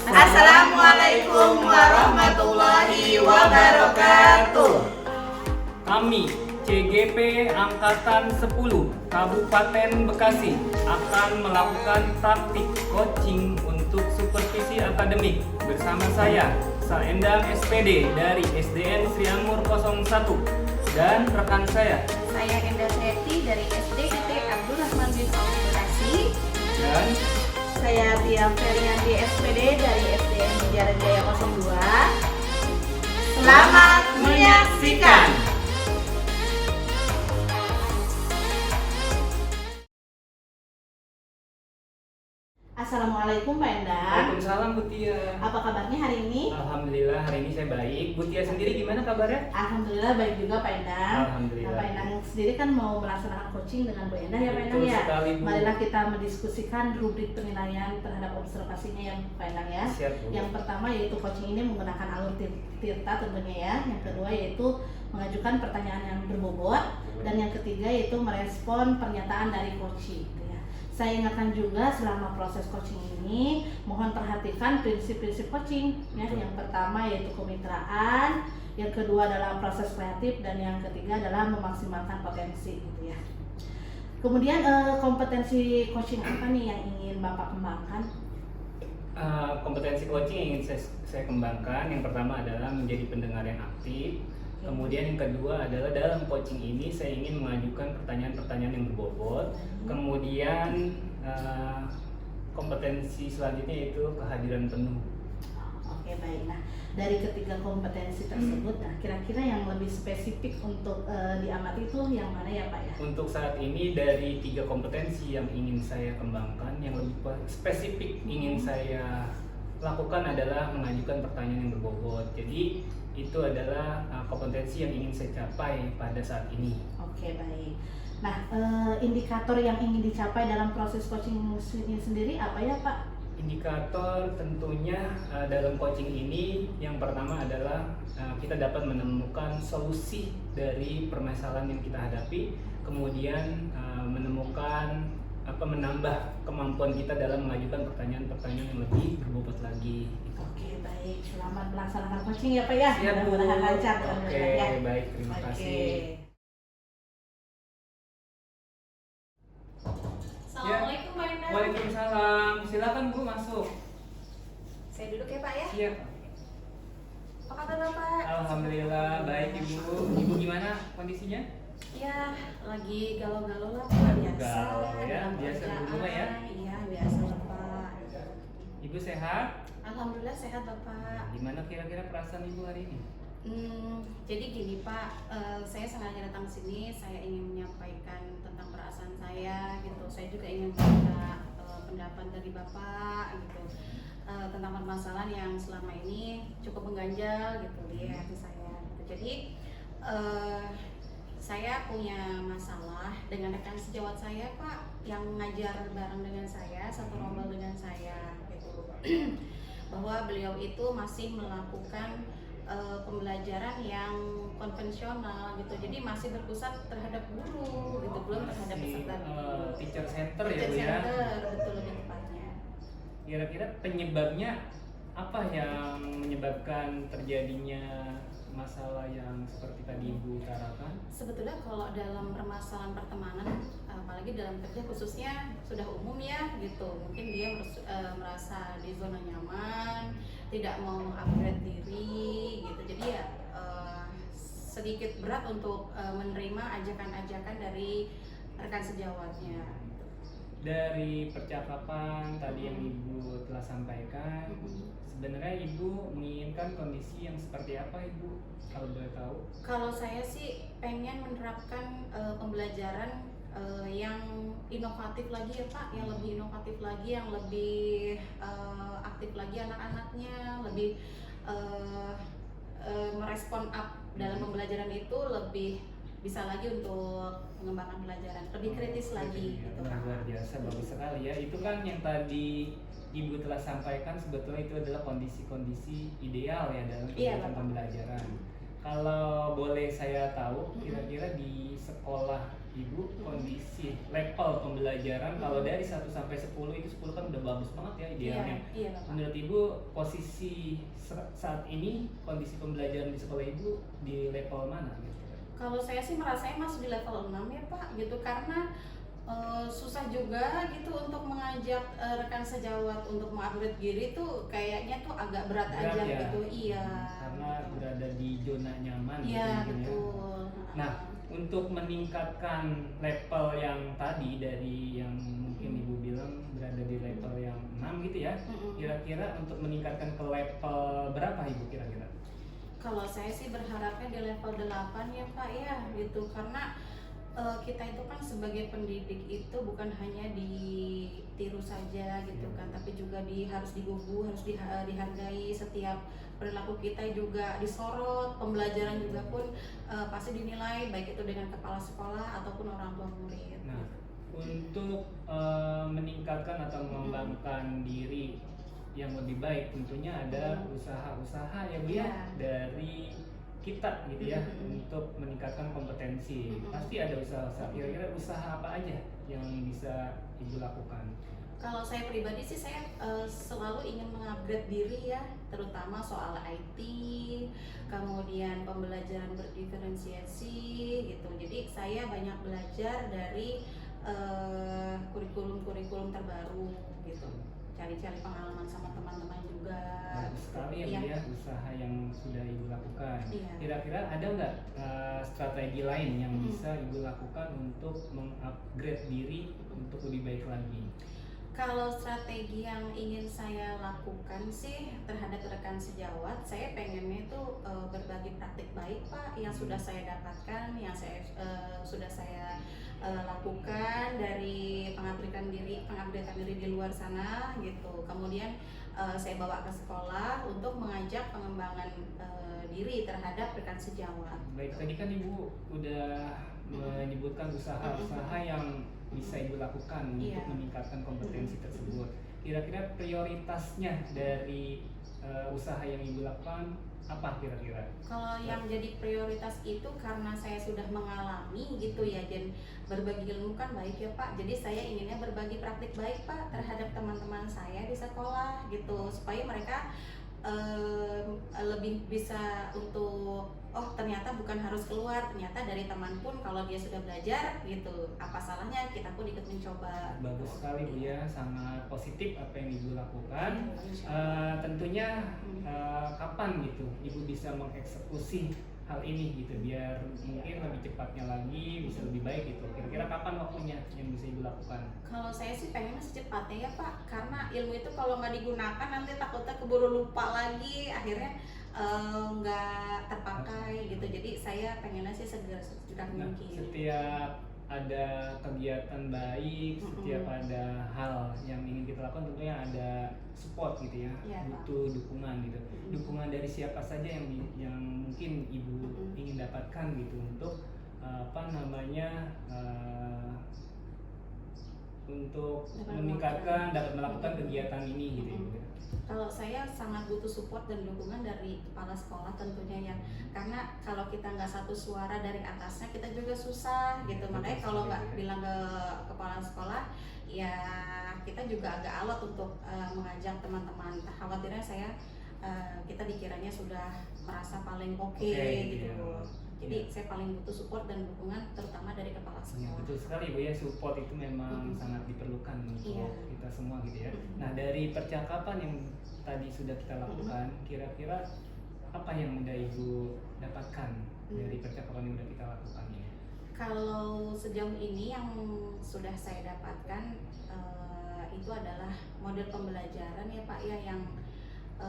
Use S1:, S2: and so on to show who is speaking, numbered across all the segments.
S1: Assalamualaikum warahmatullahi wabarakatuh.
S2: Kami CGP Angkatan 10 Kabupaten Bekasi akan melakukan praktik coaching untuk supervisi akademik bersama saya Saendang SPD dari SDN Sri Amur 01 dan rekan saya
S3: Endah Seti dari SDT Abdul Rahman bin Auf Bekasi.
S2: dan
S1: Saya Tia Ferianti SPD dari SDN Sejarah Jaya 02. Selamat menyaksikan. Assalamualaikum Pak Endang.
S2: Waalaikumsalam Bu Tia.
S1: Apa kabarnya hari ini?
S2: Alhamdulillah hari ini saya baik. Bu Tia sendiri gimana kabarnya?
S1: Alhamdulillah baik juga Pak Endang.
S2: Alhamdulillah.
S1: Nah, Pak Endang sendiri kan mau melaksanakan coaching dengan Bu Endah ya Pak Endang
S2: Betul
S1: ya.
S2: sekali, Bu.
S1: Marilah kita mendiskusikan rubrik penilaian terhadap observasinya yang Pak Endang ya.
S2: Siap, Bu.
S1: Yang pertama yaitu coaching ini menggunakan alur tirta tentunya ya. Yang kedua yaitu mengajukan pertanyaan yang berbobot dan yang ketiga yaitu merespon pernyataan dari coaching. Gitu ya. Saya ingatkan juga selama proses coaching ini mohon perhatikan prinsip-prinsip coaching ya. Yang pertama yaitu kemitraan, yang kedua adalah proses kreatif dan yang ketiga adalah memaksimalkan potensi gitu ya. Kemudian kompetensi coaching apa nih yang ingin Bapak kembangkan?
S2: Kompetensi coaching yang ingin saya kembangkan yang pertama adalah menjadi pendengar yang aktif. Kemudian yang kedua adalah dalam coaching ini saya ingin mengajukan pertanyaan-pertanyaan yang berbobot. Kemudian kompetensi selanjutnya yaitu kehadiran penuh.
S1: Oke baik. Nah dari ketiga kompetensi tersebut, nah kira-kira yang lebih spesifik untuk diamati itu yang mana ya Pak ya?
S2: Untuk saat ini dari 3 kompetensi yang ingin saya kembangkan, yang lebih spesifik ingin saya lakukan adalah mengajukan pertanyaan yang berbobot. Jadi itu adalah kompetensi yang ingin saya capai pada saat ini.
S1: Oke baik. Nah indikator yang ingin dicapai dalam proses coaching ini sendiri apa ya Pak?
S2: Indikator tentunya dalam coaching ini yang pertama adalah kita dapat menemukan solusi dari permasalahan yang kita hadapi, kemudian menambah kemampuan kita dalam mengajukan pertanyaan-pertanyaan yang lebih berbobot lagi.
S1: Oke baik, selamat melaksanakan coaching ya Pak ya.
S2: Siap, Bu.
S1: Mudah-mudahan lancar.
S2: Oke,
S1: ya.
S2: baik, terima
S1: Oke.
S2: kasih.
S3: Assalamualaikum Pak Endah.
S2: Waalaikumsalam. Silakan Bu masuk.
S3: Saya duduk ya Pak ya.
S2: Siap.
S3: Apa kabar Bapak?
S2: Alhamdulillah baik Ibu. Ibu gimana kondisinya?
S3: Ya lagi galau-galau lah Pak, biasa.
S2: Galau ya,
S3: dalam
S2: biasa
S3: kerjaan.
S2: di rumah ya?
S3: Iya biasa lah Pak.
S2: Ibu sehat?
S3: Alhamdulillah sehat Bapak.
S2: Gimana kira-kira perasaan Ibu hari ini?
S3: Jadi gini Pak, saya sengaja datang sini, saya ingin menyampaikan tentang perasaan saya gitu. Saya juga ingin minta pendapat dari Bapak gitu tentang permasalahan yang selama ini cukup mengganjal gitu di hati saya. Gitu. Jadi saya punya masalah dengan rekan sejawat saya Pak yang ngajar bareng dengan saya, satu rombel dengan saya gitu. Bahwa beliau itu masih melakukan pembelajaran yang konvensional gitu, jadi masih berpusat terhadap guru gitu, belum terhadap peserta didik.
S2: Teacher center ya
S3: Teacher
S2: Bu ya?
S3: center, betul lebih tepatnya.
S2: Kira-kira penyebabnya apa yang menyebabkan terjadinya masalah yang seperti tadi Ibu utarakan?
S3: Sebetulnya kalau dalam permasalahan pertemanan, apalagi dalam kerja khususnya sudah umum ya gitu, mungkin dia merasa di zona nyaman, tidak mau mengupgrade diri gitu, jadi ya sedikit berat untuk menerima ajakan-ajakan dari rekan sejawatnya.
S2: Dari percakapan tadi yang Ibu telah sampaikan, sebenarnya Ibu menginginkan kondisi yang seperti apa Ibu, kalau boleh tahu?
S3: Kalau saya sih pengen menerapkan pembelajaran yang inovatif lagi ya Pak, yang lebih inovatif lagi, yang lebih aktif lagi anak-anaknya, lebih merespon up dalam pembelajaran itu, lebih bisa lagi untuk mengembangkan pelajaran, lebih kritis lagi gitu Pak.
S2: Luar biasa, bagus sekali ya. Itu kan yang tadi Ibu telah sampaikan, sebetulnya itu adalah kondisi-kondisi ideal ya dalam kegiatan pembelajaran. Kalau boleh saya tahu, kira-kira di sekolah Ibu kondisi level pembelajaran kalau dari 1 sampai 10 itu 10 kan udah bagus banget ya idealnya.
S3: Iya, Bapak.
S2: Menurut Ibu posisi saat ini kondisi pembelajaran di sekolah Ibu di level mana gitu?
S3: Kalau saya sih merasanya masih di level 6 ya Pak, gitu karena susah juga gitu untuk mengajak rekan sejawat untuk mengupgrade diri tuh kayaknya tuh agak berat aja
S2: ya?
S3: gitu. Iya.
S2: Karena
S3: gitu.
S2: berada di zona nyaman
S3: Iya,
S2: gitu mungkin ya.
S3: betul.
S2: Nah, untuk meningkatkan level yang tadi dari yang mungkin Ibu bilang berada di level yang 6 gitu ya. Kira-kira untuk meningkatkan ke level berapa Ibu kira-kira?
S3: Kalau saya sih berharapnya di level 8 ya Pak ya gitu karena kita itu kan sebagai pendidik itu bukan hanya ditiru saja gitu kan, tapi juga harus digugu, harus dihargai, setiap perilaku kita juga disorot, pembelajaran juga pun pasti dinilai baik itu dengan kepala sekolah ataupun orang tua murid.
S2: Nah, untuk meningkatkan atau mengembangkan diri yang lebih baik tentunya ada usaha-usaha ya Bu ya dari kita gitu ya untuk meningkatkan kompetensi. Pasti ada usaha-usaha. Kira-kira usaha apa aja yang bisa Ibu lakukan?
S3: Kalau saya pribadi sih saya selalu ingin mengupgrade diri ya, terutama soal IT, kemudian pembelajaran berdiferensiasi gitu. Jadi saya banyak belajar dari kurikulum-kurikulum terbaru gitu. Cari-cari pengalaman sama teman-teman juga.
S2: Bagus sekali ya Bu ya usaha yang sudah Ibu lakukan.
S3: Iya.
S2: Kira-kira ada nggak strategi lain yang bisa Ibu lakukan untuk mengupgrade diri untuk lebih baik lagi?
S3: Kalau strategi yang ingin saya lakukan sih terhadap rekan sejawat, saya pengennya itu berbagi praktik baik Pak yang sudah saya dapatkan, yang sudah saya lakukan dari pengupgradean diri di luar sana gitu. Kemudian saya bawa ke sekolah untuk mengajak pengembangan diri terhadap rekan sejawat.
S2: Baik, tadi kan Ibu udah menyebutkan usaha-usaha yang bisa Ibu lakukan untuk meningkatkan kompetensi tersebut. Kira-kira prioritasnya dari usaha yang Ibu lakukan apa kira-kira?
S3: Kalau yang jadi prioritas itu karena saya sudah mengalami gitu ya, dan berbagi ilmu kan baik ya Pak. Jadi saya inginnya berbagi praktik baik Pak terhadap teman-teman saya di sekolah gitu, supaya mereka lebih bisa untuk ternyata bukan harus keluar, ternyata dari teman pun kalau dia sudah belajar gitu, apa salahnya kita pun ikut mencoba.
S2: Bagus sekali Bu ya, sangat positif apa yang Ibu lakukan. Tentunya kapan gitu Ibu bisa mengeksekusi hal ini gitu biar mungkin lebih cepatnya lagi bisa lebih baik gitu. Kira-kira kapan waktunya yang bisa Ibu lakukan?
S3: Kalau saya sih pengennya secepatnya ya Pak, karena ilmu itu kalau nggak digunakan nanti takutnya keburu lupa lagi, akhirnya nggak terpakai gitu. Jadi saya pengennya sih segera mungkin.
S2: Setiap ada kegiatan baik, setiap ada hal yang ingin kita lakukan tentunya ada support gitu ya, butuh dukungan gitu. Dukungan dari siapa saja yang mungkin Ibu ingin dapatkan gitu untuk untuk meningkatkan dapat melakukan kegiatan ini gitu ya.
S3: Kalau saya sangat butuh support dan dukungan dari kepala sekolah tentunya ya, karena kalau kita nggak satu suara dari atasnya kita juga susah gitu. Makanya kalau nggak bilang ke kepala sekolah ya kita juga agak alot untuk mengajak teman-teman. Khawatirnya kita dikiranya sudah merasa paling oke gitu. Jadi saya paling butuh support dan dukungan terutama dari kepala sekolah.
S2: Betul sekali Bu ya, support itu memang sangat diperlukan untuk kita semua gitu ya. Nah, dari percakapan yang tadi sudah kita lakukan, kira-kira apa yang udah Ibu dapatkan dari percakapan yang udah kita lakukan ini?
S3: Kalau sejauh ini yang sudah saya dapatkan itu adalah model pembelajaran ya Pak ya, yang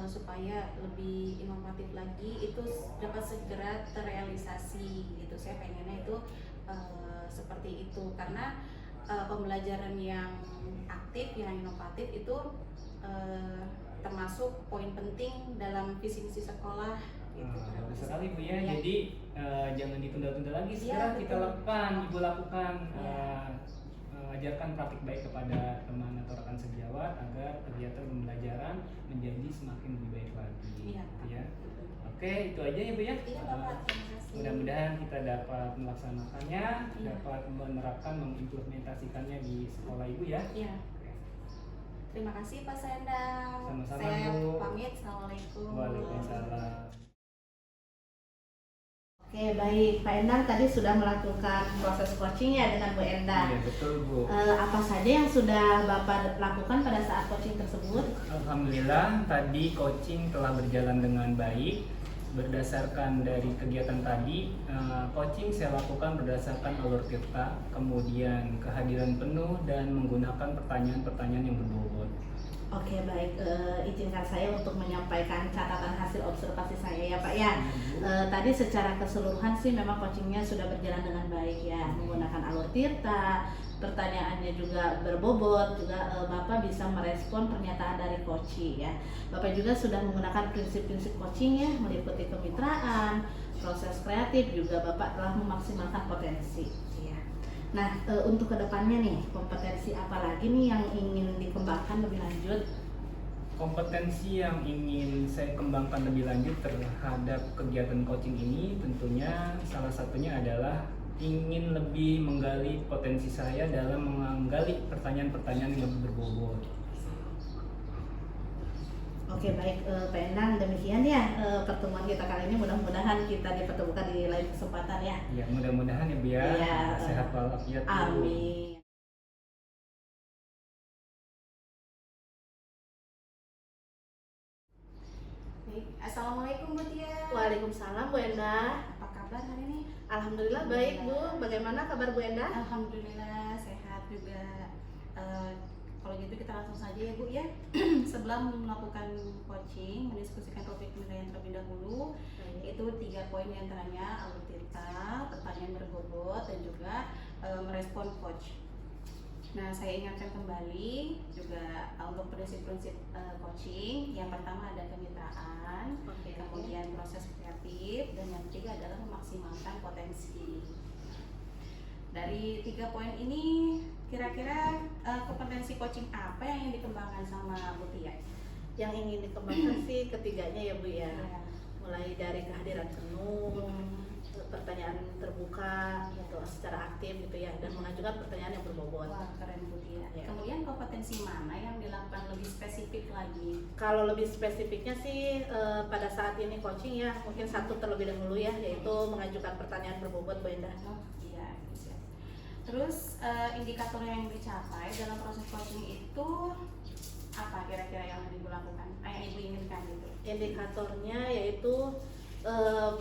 S3: supaya lebih inovatif lagi itu dapat segera terrealisasi gitu. Saya pengennya itu seperti itu, karena pembelajaran yang aktif, yang inovatif itu termasuk poin penting dalam visi misi sekolah gitu.
S2: Bagus sekali Bu ya. Jadi jangan ditunda-tunda lagi, segera kita lakukan, Ibu lakukan. ajarkan praktik baik kepada teman atau rekan sejawat agar kegiatan pembelajaran menjadi semakin lebih baik lagi.
S3: Iya.
S2: Gitu ya. Oke, itu aja ya Bu ya.
S3: Iya Bapak, terima kasih.
S2: Mudah-mudahan kita dapat melaksanakannya,
S3: Iya.
S2: dapat menerapkan, mengimplementasikannya di sekolah Ibu ya.
S3: Iya. Terima kasih Pak Sendang.
S2: Sama-sama,
S3: Saya
S2: Bu.
S3: pamit. Assalamualaikum.
S2: Waalaikumsalam.
S1: Oke, baik. Pak Endang tadi sudah melakukan proses coaching ya dengan Bu Endang.
S2: Iya, betul Bu.
S1: Apa saja yang sudah Bapak lakukan pada saat coaching tersebut?
S2: Alhamdulillah tadi coaching telah berjalan dengan baik. Berdasarkan dari kegiatan tadi, coaching saya lakukan berdasarkan alur tirta, kemudian kehadiran penuh dan menggunakan pertanyaan-pertanyaan yang berbobot.
S1: Oke, baik. Izinkan saya untuk menyampaikan catatan hasil observasi saya ya Pak ya. Tadi secara keseluruhan sih memang coachingnya sudah berjalan dengan baik ya, menggunakan alur tirta, pertanyaannya juga berbobot, juga Bapak bisa merespon pernyataan dari coaching ya. Bapak juga sudah menggunakan prinsip-prinsip coaching ya, meliputi kemitraan, proses kreatif, juga Bapak telah memaksimalkan potensi ya. Nah, untuk kedepannya nih, kompetensi apa lagi nih yang ingin dikembangkan lebih lanjut?
S2: Kompetensi yang ingin saya kembangkan lebih lanjut terhadap kegiatan coaching ini tentunya salah satunya adalah ingin lebih menggali potensi saya dalam menggali pertanyaan-pertanyaan yang lebih berbobot.
S1: Oke, baik Pak Endang, demikian ya pertemuan kita kali ini. Mudah-mudahan kita dipertemukan di lain kesempatan ya.
S2: Ya, mudah-mudahan ya Bu ya.
S1: Iya,
S2: Sehat walafiat Bu.
S1: Amin.
S3: Baik. Assalamualaikum Bu Tia.
S1: Waalaikumsalam Bu Enda.
S3: Apa kabar hari ini?
S1: Alhamdulillah baik Bu. Bagaimana kabar Bu Enda?
S3: Alhamdulillah sehat juga. Kalau gitu kita langsung saja ya Bu ya. Sebelum melakukan coaching, mendiskusikan topik penilaian terlebih dahulu, itu 3 poin diantaranya alur tirta, pertanyaan berbobot, dan juga merespon coach. Nah, saya ingatkan kembali juga untuk prinsip-prinsip coaching. Yang pertama ada kemitraan,
S1: Oke.
S3: kemudian proses kreatif, dan yang ketiga adalah memaksimalkan potensi. Dari 3 poin ini, kira-kira kompetensi coaching apa yang ingin dikembangkan sama Bu Tia?
S1: Yang ingin dikembangkan sih ketiganya ya Bu ya.
S3: Ya.
S1: Mulai dari kehadiran penuh, pertanyaan terbuka gitu, secara aktif gitu ya, dan mengajukan pertanyaan yang berbobot.
S3: Wah, keren Bu Tia.
S1: Ya.
S3: Kemudian kompetensi mana yang dilakukan lebih spesifik lagi?
S1: Kalau lebih spesifiknya sih pada saat ini coaching ya, mungkin satu terlebih dahulu ya, yaitu mengajukan pertanyaan berbobot Bu Endah.
S3: Oh, iya, bisa. Terus indikator yang dicapai dalam proses coaching itu apa kira-kira yang Ibu lakukan? Yang Ibu inginkan gitu?
S1: Indikatornya yaitu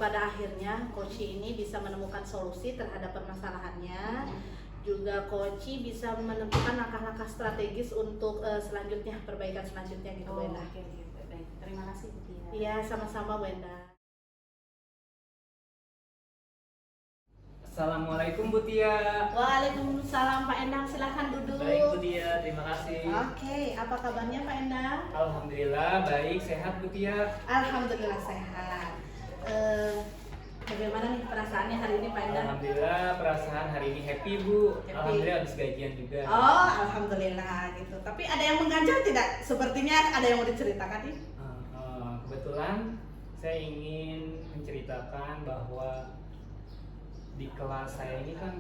S1: pada akhirnya coach ini bisa menemukan solusi terhadap permasalahannya. Juga coach bisa menentukan langkah-langkah strategis untuk selanjutnya, perbaikan selanjutnya gitu Bu Endah.
S3: Oke, baik. Terima kasih Bu Tia.
S1: Iya, sama-sama Bu Endah.
S2: Assalamualaikum Bu Tia.
S1: Waalaikumsalam Pak Endang, silahkan duduk.
S2: Baik Bu Tia, terima kasih.
S1: Oke, apa kabarnya Pak Endang?
S2: Alhamdulillah baik, sehat Bu Tia.
S1: Alhamdulillah sehat. Bagaimana nih perasaannya hari ini Pak Endang?
S2: Alhamdulillah perasaan hari ini happy Bu.
S1: Happy.
S2: Alhamdulillah habis gajian juga.
S1: Oh, alhamdulillah gitu. Tapi ada yang mengganjal tidak? Sepertinya ada yang mau diceritakan nih.
S2: Kebetulan saya ingin menceritakan bahwa di kelas saya ini kan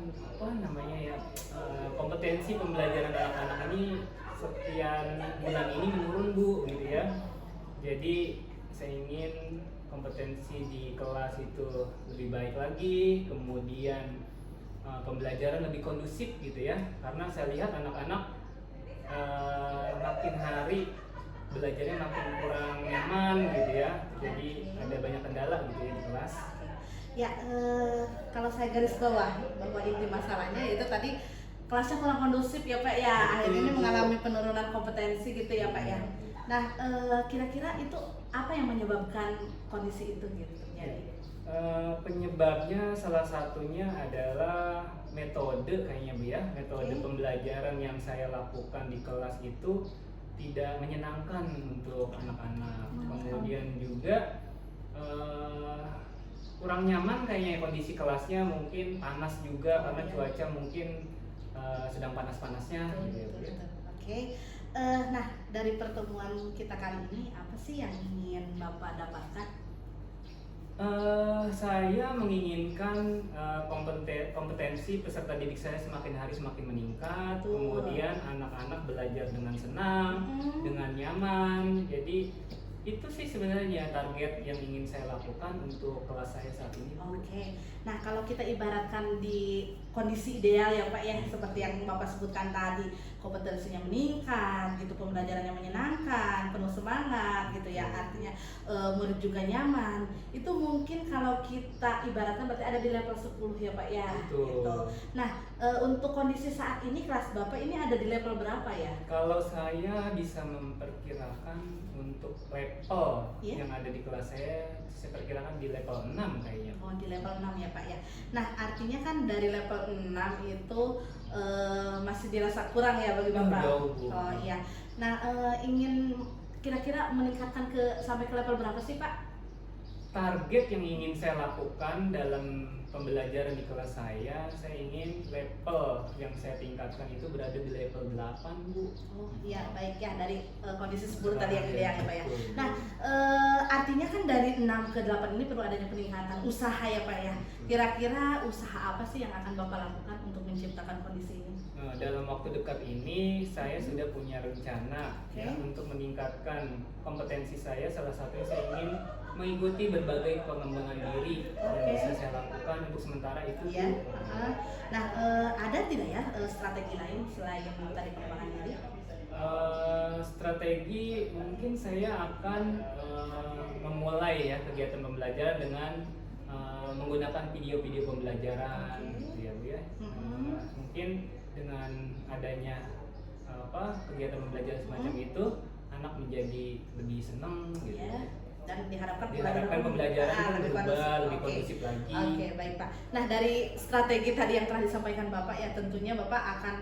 S2: kompetensi pembelajaran anak-anak ini sekian bulan ini menurun Bu gitu ya. Jadi saya ingin kompetensi di kelas itu lebih baik lagi, kemudian pembelajaran lebih kondusif gitu ya. Karena saya lihat anak-anak makin hari belajarnya makin kurang nyaman gitu ya. Jadi ada banyak kendala gitu ya di kelas.
S1: Ya, kalau saya garis bawah bahwa inti masalahnya itu tadi kelasnya kurang kondusif ya Pak ya. Akhirnya ini mengalami penurunan kompetensi gitu ya Pak ya. Nah, kira-kira itu apa yang menyebabkan kondisi itu gitu terjadi?
S2: Penyebabnya salah satunya adalah metode kayaknya Bu ya. Metode pembelajaran yang saya lakukan di kelas itu tidak menyenangkan untuk anak-anak. Kemudian juga kurang nyaman kayaknya kondisi kelasnya, mungkin panas juga karena cuaca mungkin sedang panas-panasnya gitu ya, Bu ya.
S1: Oke. Nah, dari pertemuan kita kali ini apa sih yang ingin Bapak dapatkan?
S2: Saya menginginkan kompetensi peserta didik saya semakin hari semakin meningkat.
S1: Betul.
S2: Kemudian anak-anak belajar dengan senang,
S1: Mhm.
S2: dengan nyaman. Jadi itu sih sebenarnya target yang ingin saya lakukan untuk kelas saya saat ini.
S1: Oke. Nah, kalau kita ibaratkan di kondisi ideal ya Pak ya, seperti yang Bapak sebutkan tadi, kompetensinya meningkat, gitu, pembelajarannya menyenangkan, penuh semangat, gitu ya. Artinya murid juga nyaman. Itu mungkin kalau kita ibaratkan berarti ada di level 10 ya Pak ya.
S2: Betul.
S1: Gitu. Nah, untuk kondisi saat ini kelas Bapak ini ada di level berapa ya?
S2: Kalau saya bisa memperkirakan untuk level
S1: Iya.
S2: yang ada di kelas saya perkirakan di level 6 kayaknya.
S1: Oh, di level 6 ya Pak ya. Nah, artinya kan dari level 6 itu masih dirasa kurang ya bagi Bapak.
S2: Jauh, Bu.
S1: Oh iya. Nah, ingin kira-kira meningkatkan sampai ke level berapa sih Pak?
S2: Target yang ingin saya lakukan dalam pembelajaran di kelas saya ingin level yang saya tingkatkan itu berada di level 8, Bu.
S1: Oh iya, baik ya, dari kondisi 10 tadi yang ideal ya Pak ya.
S2: Betul.
S1: Nah, artinya kan dari 6 ke 8 ini perlu adanya peningkatan usaha ya Pak ya. Kira-kira usaha apa sih yang akan Bapak lakukan untuk menciptakan kondisi ini?
S2: Dalam waktu dekat ini saya sudah punya rencana ya, untuk meningkatkan kompetensi saya. Salah satunya saya ingin mengikuti berbagai pengembangan diri yang bisa saya lakukan untuk sementara itu.
S1: Iya. Nah, ada tidak ya strategi lain selain tadi pengembangan diri?
S2: Strategi mungkin saya akan memulai ya kegiatan pembelajaran dengan menggunakan video-video pembelajaran, gitu ya Bu ya. Mungkin dengan adanya kegiatan pembelajaran semacam itu, anak menjadi lebih senang gitu.
S1: Ya. Dan diharapkan
S2: pembelajaran itu
S1: lebih
S2: berubah, lebih
S1: Oke.
S2: kondusif lagi.
S1: Oke, baik Pak. Nah, dari strategi tadi yang telah disampaikan Bapak ya, tentunya Bapak akan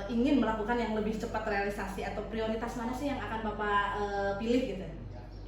S1: ingin melakukan yang lebih cepat realisasi, atau prioritas mana sih yang akan Bapak pilih gitu?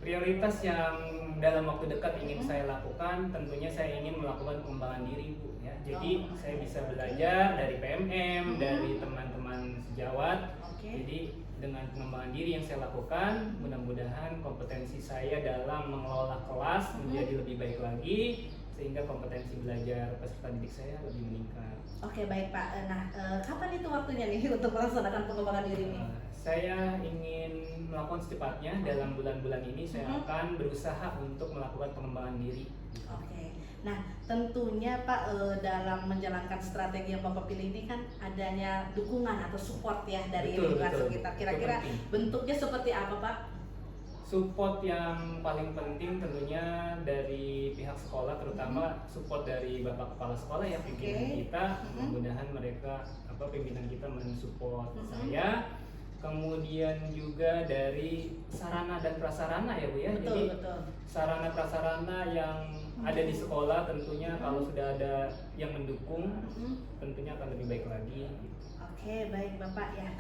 S2: Prioritas yang dalam waktu dekat ingin saya lakukan, tentunya saya ingin melakukan pengembangan diri, Bu ya. Jadi saya bisa belajar dari PMM, dari teman-teman sejawat. Jadi dengan pengembangan diri yang saya lakukan, mudah-mudahan kompetensi saya dalam mengelola kelas menjadi lebih baik lagi, sehingga kompetensi belajar peserta didik saya lebih meningkat.
S1: Oke, baik Pak. Nah, kapan itu waktunya nih untuk melaksanakan pengembangan diri ini?
S2: Saya ingin melakukan secepatnya. Dalam bulan-bulan ini saya akan berusaha untuk melakukan pengembangan diri.
S1: Oke. Nah, tentunya Pak, dalam menjalankan strategi yang Bapak pilih ini kan adanya dukungan atau support ya dari lingkungan sekitar. Kira-kira bentuknya seperti apa Pak?
S2: Support yang paling penting tentunya dari pihak sekolah, terutama support dari Bapak Kepala Sekolah ya, pimpinan kita. Mudah-mudahan mereka pimpinan kita mensupport saya. Kemudian juga dari sarana dan prasarana ya Bu ya. Jadi sarana prasarana yang ada di sekolah tentunya kalau sudah ada yang mendukung, tentunya akan lebih baik lagi.
S1: Oke, baik Bapak ya.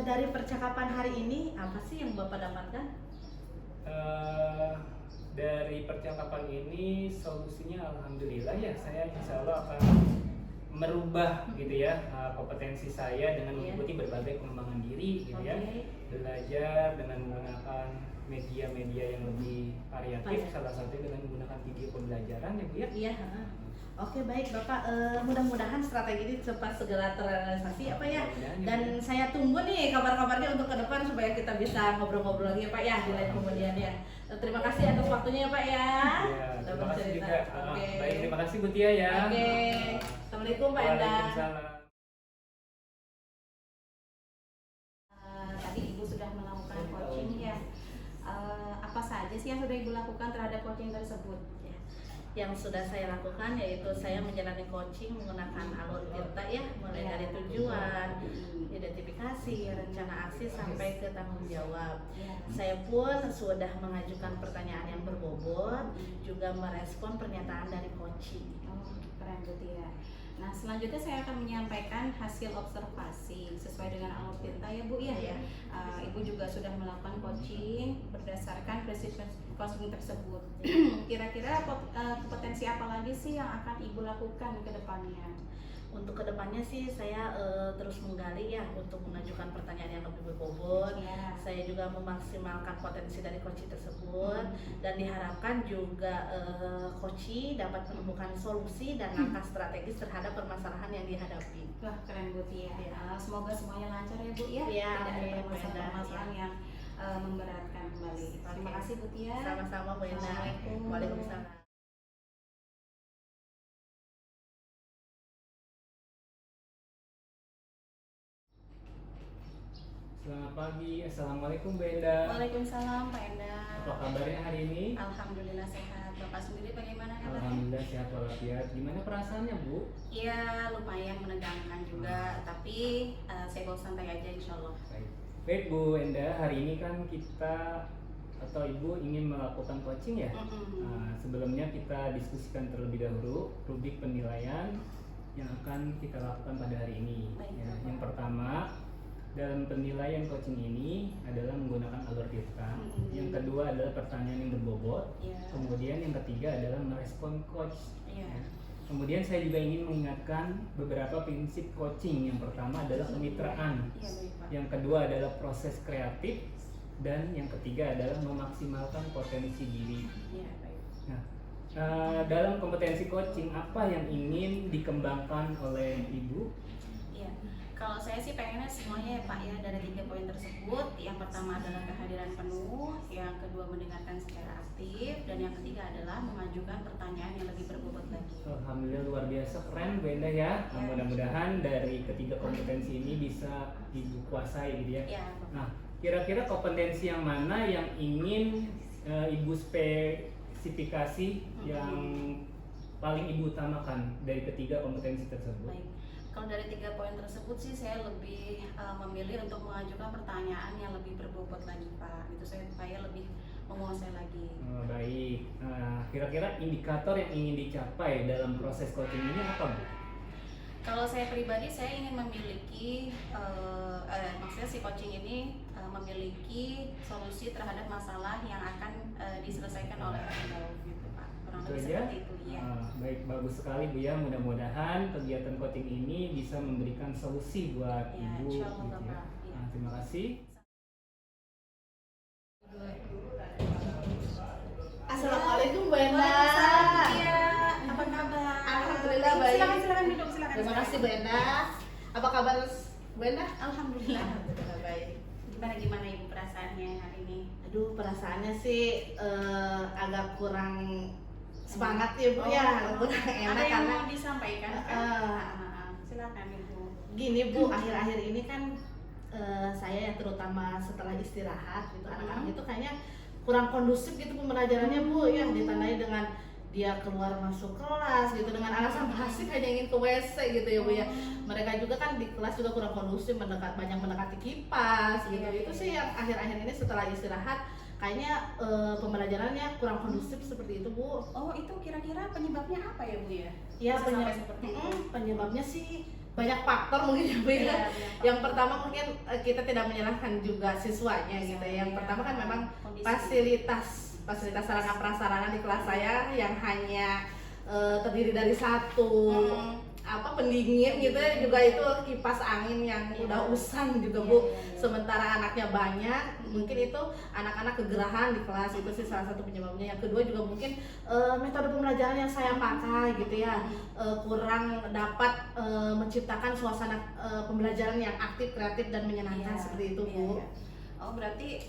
S1: Dari percakapan hari ini apa sih yang Bapak dapatkan?
S2: Dari percakapan ini solusinya alhamdulillah ya, saya insya Allah akan merubah gitu ya kompetensi saya dengan mengikuti berbagai pengembangan diri gitu ya, belajar dengan menggunakan media-media yang lebih variatif, salah satunya dengan menggunakan video pembelajaran ya Bu ya.
S1: Iya. Oke, baik Bapak, mudah-mudahan strategi ini cepat segera terrealisasi apa ya. Dan saya tunggu nih kabar-kabarnya untuk ke depan supaya kita bisa ngobrol-ngobrol lagi ya Pak ya di lain kemudian ya. Terima kasih atas waktunya ya Pak ya.
S2: Ya, terima kasih juga.
S1: Oke.
S2: Baik, terima kasih Bu Tia ya.
S1: Oke. Assalamualaikum Pak Endang.
S2: Waalaikumsalam.
S3: Tadi Ibu sudah melakukan coaching ya. Apa saja sih yang sudah Ibu lakukan terhadap coaching tersebut?
S1: Yang sudah saya lakukan yaitu saya menjalani coaching menggunakan alur Tirta ya, mulai dari tujuan, identifikasi, rencana aksi sampai ke tanggung jawab. Saya pun sudah mengajukan pertanyaan yang berbobot, juga merespon pernyataan dari coaching.
S3: Keren Bu Tia. Nah, selanjutnya saya akan menyampaikan hasil observasi sesuai dengan alur Tirta ya Bu ya. Ibu juga sudah melakukan coaching berdasarkan prinsip coaching tersebut. Kira-kira kompetensi apa lagi sih yang akan Ibu lakukan ke depannya?
S1: Untuk kedepannya sih saya terus menggali ya untuk mengajukan pertanyaan yang lebih berbobot.
S3: Ya.
S1: Saya juga memaksimalkan potensi dari coach tersebut dan diharapkan juga coach dapat menemukan solusi dan langkah strategis terhadap permasalahan yang dihadapi.
S3: Wah, keren Bu Tia.
S1: Ya.
S3: Semoga semuanya lancar ya Bu ya.
S1: Iya,
S3: Tidak ada
S1: amin,
S3: permasalahan-permasalahan
S1: ya.
S3: yang memberatkan kembali. Terima kasih Bu Tia.
S1: Sama-sama Bu Enda.
S3: Assalamualaikum.
S1: Waalaikumsalam.
S2: Selamat pagi, Assalamualaikum Bu Enda.
S3: Waalaikumsalam Pak Enda.
S2: Apa kabarnya hari ini?
S3: Alhamdulillah sehat. Bapak sendiri bagaimana kabarnya?
S2: Alhamdulillah sehat walafiat. Gimana perasaannya Bu?
S3: Iya, lumayan menegangkan juga, tapi saya bawa santai aja insya Allah.
S2: Baik Bu Enda, hari ini kan kita atau Ibu ingin melakukan coaching ya? Nah, sebelumnya kita diskusikan terlebih dahulu rubrik penilaian yang akan kita lakukan pada hari ini.
S3: Baik,
S2: Ya,
S3: Bapak.
S2: yang pertama, dalam penilaian coaching ini adalah menggunakan alur Tirta. Yang kedua adalah pertanyaan yang berbobot.
S3: Iya.
S2: Kemudian yang ketiga adalah merespon coach.
S3: Iya.
S2: Ya. Kemudian saya juga ingin mengingatkan beberapa prinsip coaching. Yang pertama adalah kemitraan.
S3: Iya, baik Pak.
S2: Yang kedua adalah proses kreatif. Dan yang ketiga adalah memaksimalkan potensi diri.
S3: Iya, baik.
S2: Nah, dalam kompetensi coaching apa yang ingin dikembangkan oleh Ibu?
S3: Iya. Kalau saya sih pengennya semuanya ya Pak ya, dari 3 poin tersebut. Yang pertama adalah kehadiran penuh, yang kedua mendengarkan secara aktif, dan yang ketiga adalah mengajukan pertanyaan yang lebih berbobot lagi.
S2: Alhamdulillah luar biasa, keren Bu Enda ya.
S3: Ya.
S2: Mudah-mudahan dari ketiga kompetensi ini bisa Ibu kuasai gitu ya.
S3: Ya, Bapak.
S2: Nah, kira-kira kompetensi yang mana yang ingin Ibu spesifikasi yang paling Ibu utamakan dari ketiga kompetensi tersebut?
S3: Baik. Kalau dari 3 poin tersebut sih saya lebih memilih untuk mengajukan pertanyaan yang lebih berbobot lagi Pak. Itu saya supaya lebih menguasai lagi.
S2: Baik. Nah, kira-kira indikator yang ingin dicapai dalam proses coaching ini apa Bu?
S3: Kalau saya pribadi saya ingin memiliki maksudnya si coaching ini memiliki solusi terhadap masalah yang akan diselesaikan oleh beliau gitu Pak. Kurang
S2: Itu
S3: lebih
S2: aja?
S3: seperti itu ya.
S2: Baik, bagus sekali Bu ya. Mudah-mudahan kegiatan coaching ini bisa memberikan solusi buat
S3: Ya,
S2: Ibu.
S3: insya Allah,
S2: gitu ya.
S3: Bapak. Ya.
S2: Nah, terima kasih.
S1: Assalamualaikum Bu Enda.
S3: Iya, apa kabar?
S1: Alhamdulillah baik.
S3: Silakan duduk, silakan.
S1: Terima kasih Bu Enda. Apa kabar Bu Enda?
S3: Alhamdulillah.
S1: Alhamdulillah baik.
S3: Gimana Ibu perasaannya hari ini?
S1: Aduh, perasaannya sih agak kurang semangat ya Bu ya, kurang
S3: Ada
S1: enak
S3: yang
S1: karena
S3: mau disampaikan kan? Silakan Ibu.
S1: gini Bu, akhir-akhir ini kan saya yang terutama setelah istirahat gitu, anak-anak itu kayaknya kurang kondusif gitu pembelajarannya Bu, ya ditandai dengan dia keluar masuk kelas gitu dengan alasan basi hanya ingin ke WC gitu ya Bu ya. Mereka juga kan di kelas juga kurang kondusif, banyak mendekati kipas gitu.
S3: Iya,
S1: Itu
S3: iya.
S1: sih yang akhir-akhir ini setelah istirahat kayaknya pembelajarannya kurang kondusif seperti itu Bu.
S3: Oh, itu kira-kira penyebabnya apa ya Bu ya?
S1: Ya
S3: Bisa sampai seperti itu.
S1: penyebabnya sih banyak faktor mungkin ya Bu ya.
S3: Iya, banyak
S1: Yang
S3: faktor.
S1: pertama mungkin kita tidak menyalahkan juga siswanya gitu ya. Yang
S3: Iya,
S1: pertama kan memang
S3: kondisi.
S1: fasilitas sarana prasarana di kelas saya yang hanya terdiri dari satu pendingin gitu ya, juga itu kipas angin yang
S3: Iya.
S1: udah usang juga
S3: Iya,
S1: Bu.
S3: iya, iya.
S1: Sementara anaknya banyak, mungkin itu anak-anak kegerahan di kelas, itu sih salah satu penyebabnya. Yang kedua juga mungkin metode pembelajaran yang saya pakai gitu ya, kurang dapat menciptakan suasana pembelajaran yang aktif, kreatif dan menyenangkan
S3: Iya,
S1: seperti itu
S3: iya,
S1: Bu.
S3: iya. Oh, berarti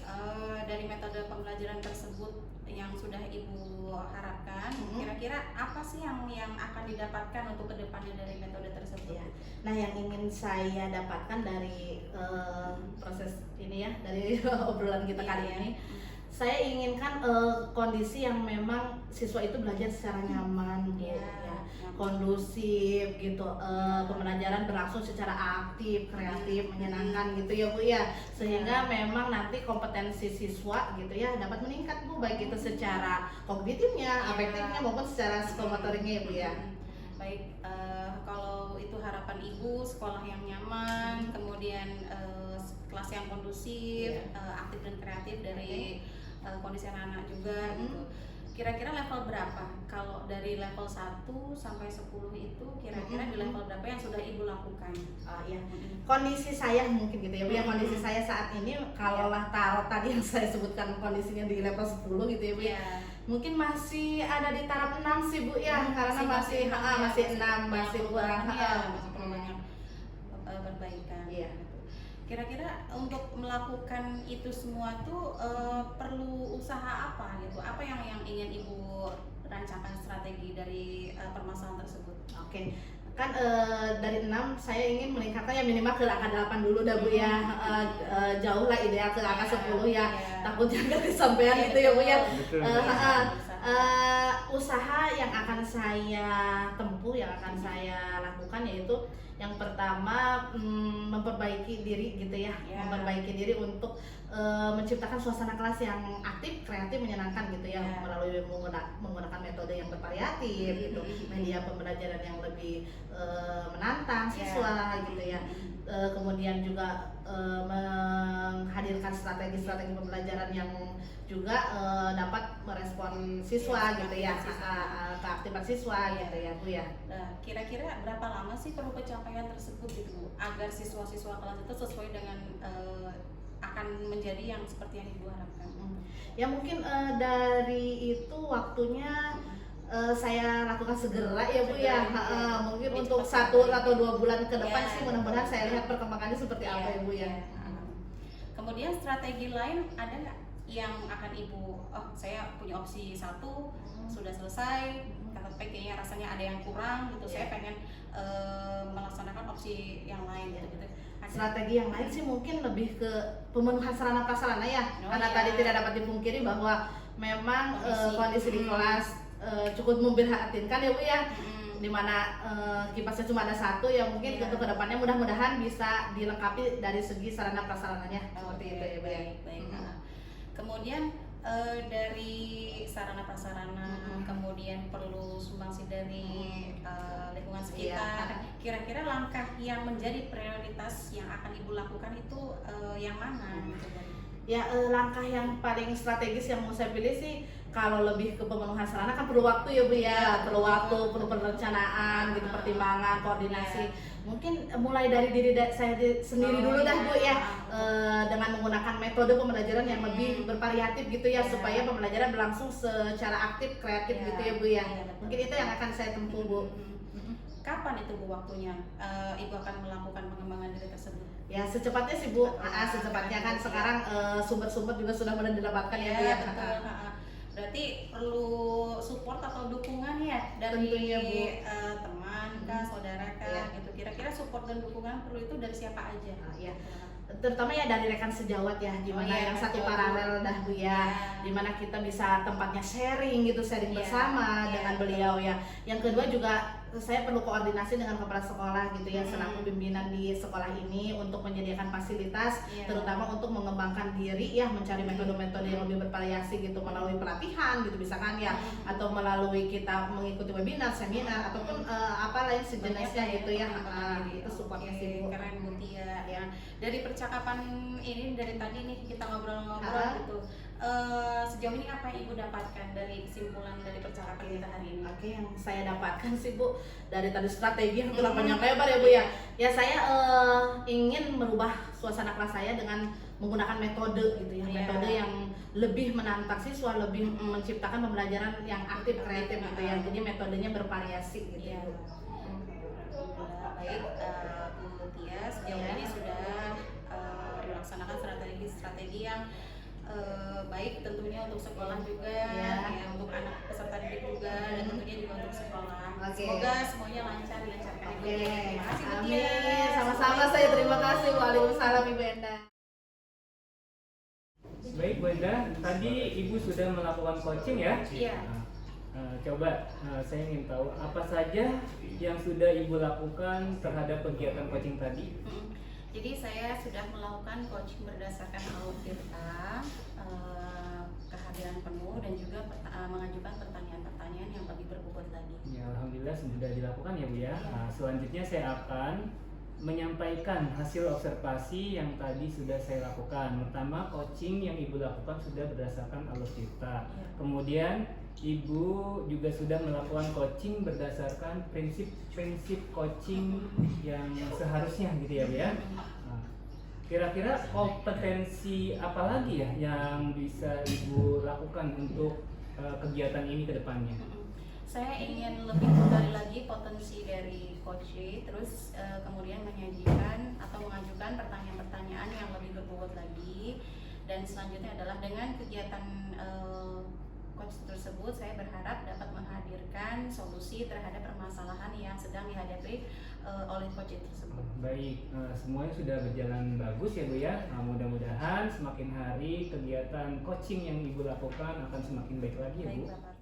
S3: dari metode pembelajaran tersebut yang sudah Ibu harapkan, kira-kira apa sih yang akan didapatkan untuk kedepannya dari metode tersebut?
S1: Iya. Nah, yang ingin saya dapatkan dari proses ini ya, dari obrolan kita kali ini, saya inginkan kondisi yang memang siswa itu belajar secara nyaman, Bu,
S3: Iya,
S1: ya,
S3: nyaman.
S1: kondusif gitu, pembelajaran berlangsung secara aktif, kreatif, menyenangkan gitu ya Bu ya, sehingga memang nanti kompetensi siswa gitu ya dapat meningkat Bu, baik itu secara kognitifnya, afektifnya maupun secara psikomotoriknya ya Bu ya.
S3: Baik, kalau itu harapan Ibu, sekolah yang nyaman, kemudian kelas yang kondusif, aktif dan kreatif dari kondisi anak-anak juga gitu. kira-kira level berapa? Kalau dari level 1 sampai 10 itu kira-kira di level berapa yang sudah Ibu lakukan?
S1: Ya, kondisi saya mungkin gitu ya Bu ya, kondisi saya saat ini kalau lah tadi yang saya sebutkan kondisinya di level 10 gitu ya Bu ya, mungkin masih ada di taraf 6 sih Bu ya, karena masih 6, masih kurang
S3: masih perlu banyak perbaikan.
S1: Iya.
S3: Kira-kira untuk melakukan itu semua tuh perlu usaha apa gitu? Apa yang ingin Ibu rancangkan strategi dari permasalahan tersebut?
S1: Oke, kan dari 6 saya ingin meningkatkan ya minimal ke angka 8 dulu dah Bu ya. Jauh lah ideal ke angka 10 ya. Takutnya nggak kesampaian gitu ya Bu ya. Usaha yang akan saya tempuh, yang akan saya lakukan yaitu yang pertama memperbaiki diri gitu ya, memperbaiki diri untuk menciptakan suasana kelas yang aktif, kreatif, menyenangkan gitu ya, melalui menggunakan metode yang bervariatif gitu, media pembelajaran yang lebih menantang siswa gitu ya. Kemudian juga menghadirkan strategi-strategi pembelajaran yang juga dapat merespon siswa gitu ya, keaktifan siswa gitu ya Bu ya.
S3: Nah, kira-kira berapa lama sih perlu pencapaian tersebut gitu Bu, agar siswa-siswa kelas itu sesuai dengan akan menjadi yang seperti yang Ibu harapkan?
S1: Ya mungkin dari itu waktunya saya lakukan segera ya Bu ya. Mungkin untuk 1 atau 2 bulan ke depan sih mudah-mudahan saya lihat perkembangannya seperti apa ya Bu ya.
S3: Kemudian strategi lain ada nggak yang akan Ibu, saya punya opsi 1 sudah selesai, tapi kayaknya rasanya ada yang kurang gitu, saya pengen melaksanakan opsi yang lain gitu.
S1: Strategi yang lain sih mungkin lebih ke pemenuhan sarana prasarana ya, karena tadi tidak dapat dipungkiri bahwa memang kondisi di kelas cukup memprihatinkan ya Bu ya, dimana kipasnya cuma ada 1 ya, mungkin untuk kedepannya mudah-mudahan bisa dilengkapi dari segi sarana prasarananya seperti itu ya Bu ya.
S3: Baik. Kemudian dari sarana prasarana, kemudian perlu sumbangsi dari lingkungan sekitar. Kira-kira langkah yang menjadi prioritas yang akan Ibu lakukan itu yang mana?
S1: Ya langkah yang paling strategis yang mau saya pilih sih, kalau lebih ke pemenuhan sarana kan perlu waktu ya Bu ya, perlu waktu, perlu perencanaan gitu, pertimbangan, koordinasi. Mungkin mulai dari diri saya sendiri dulu dah Bu ya, dengan menggunakan metode pembelajaran yang lebih bervariatif gitu ya, supaya pembelajaran berlangsung secara aktif, kreatif gitu ya Bu ya. Mungkin itu yang akan saya tempuh Bu.
S3: Kapan itu Bu waktunya Ibu akan melakukan pengembangan diri tersebut?
S1: Ya secepatnya sih Bu, secepatnya kan sekarang sumber-sumber juga sudah mulai didapatkan ya Bu ya.
S3: Betul. Berarti perlu support atau dukungan ya dari
S1: tentunya Bu,
S3: teman kah, saudara kah gitu. Kira-kira support dan dukungan perlu itu dari siapa aja?
S1: Terutama ya dari rekan sejawat ya, dimana yang satu paralel dah Bu ya, dimana kita bisa tempatnya sharing gitu, sharing bersama dengan beliau ya. Yang kedua juga saya perlu koordinasi dengan kepala sekolah gitu ya, selaku pimpinan di sekolah ini untuk menyediakan fasilitas, terutama untuk mengembangkan diri ya, mencari metode-metode yang lebih bervariasi gitu, melalui pelatihan gitu misalkan ya, atau melalui kita mengikuti webinar, seminar ataupun apa lain sejenisnya gitu ya. Itu supportnya sih Bu.
S3: Keren Bu Tia ya. Dari percakapan ini, dari tadi nih kita ngobrol-ngobrol gitu, sejauh ini apa yang Ibu dapatkan dari kesimpulan dari percakapan kita hari ini?
S1: Oke, yang saya dapatkan sih Bu, dari tadi strategi yang telah banyak lebar ya Bu ya. Ya saya ingin merubah suasana kelas saya dengan menggunakan metode gitu ya, metode yang lebih menantang siswa, lebih menciptakan pembelajaran yang aktif, kreatif gitu ya. Jadi metodenya bervariasi gitu Bu.
S3: Baik, Bu Tia, sejauh ini sudah melaksanakan strategi-strategi yang baik tentunya untuk sekolah juga, ya, untuk anak peserta didik juga, dan tentunya juga untuk sekolah. Semoga semuanya lancar, dilancarkan Ibu. Terima kasih Bu Tia.
S1: Amin. Sama-sama, saya terima kasih. Waalaikumsalam Ibu Endah.
S2: Baik Bu Endah, tadi Ibu sudah melakukan coaching ya?
S3: Iya.
S2: Coba saya ingin tahu apa saja yang sudah Ibu lakukan terhadap kegiatan coaching tadi?
S3: Jadi saya sudah melakukan coaching berdasarkan alutsista, kehadiran penuh, dan juga mengajukan pertanyaan-pertanyaan yang lebih berbobot lagi.
S2: Ya, alhamdulillah sudah dilakukan ya Bu ya. Nah, selanjutnya saya akan menyampaikan hasil observasi yang tadi sudah saya lakukan. Pertama, coaching yang Ibu lakukan sudah berdasarkan alur tirta. Kemudian Ibu juga sudah melakukan coaching berdasarkan prinsip-prinsip coaching yang seharusnya gitu ya Bu ya. Nah, kira-kira kompetensi apa lagi ya yang bisa Ibu lakukan untuk kegiatan ini ke depannya?
S3: Saya ingin lebih menggali lagi potensi dari coach, terus kemudian menyajikan atau mengajukan pertanyaan-pertanyaan yang lebih berbobot lagi, dan selanjutnya adalah dengan kegiatan coach tersebut saya berharap dapat menghadirkan solusi terhadap permasalahan yang sedang dihadapi oleh coach tersebut.
S2: Baik, semuanya sudah berjalan bagus ya Bu ya. Nah, mudah-mudahan semakin hari kegiatan coaching yang Ibu lakukan akan semakin baik lagi ya Bu.
S3: Baik, Bapak.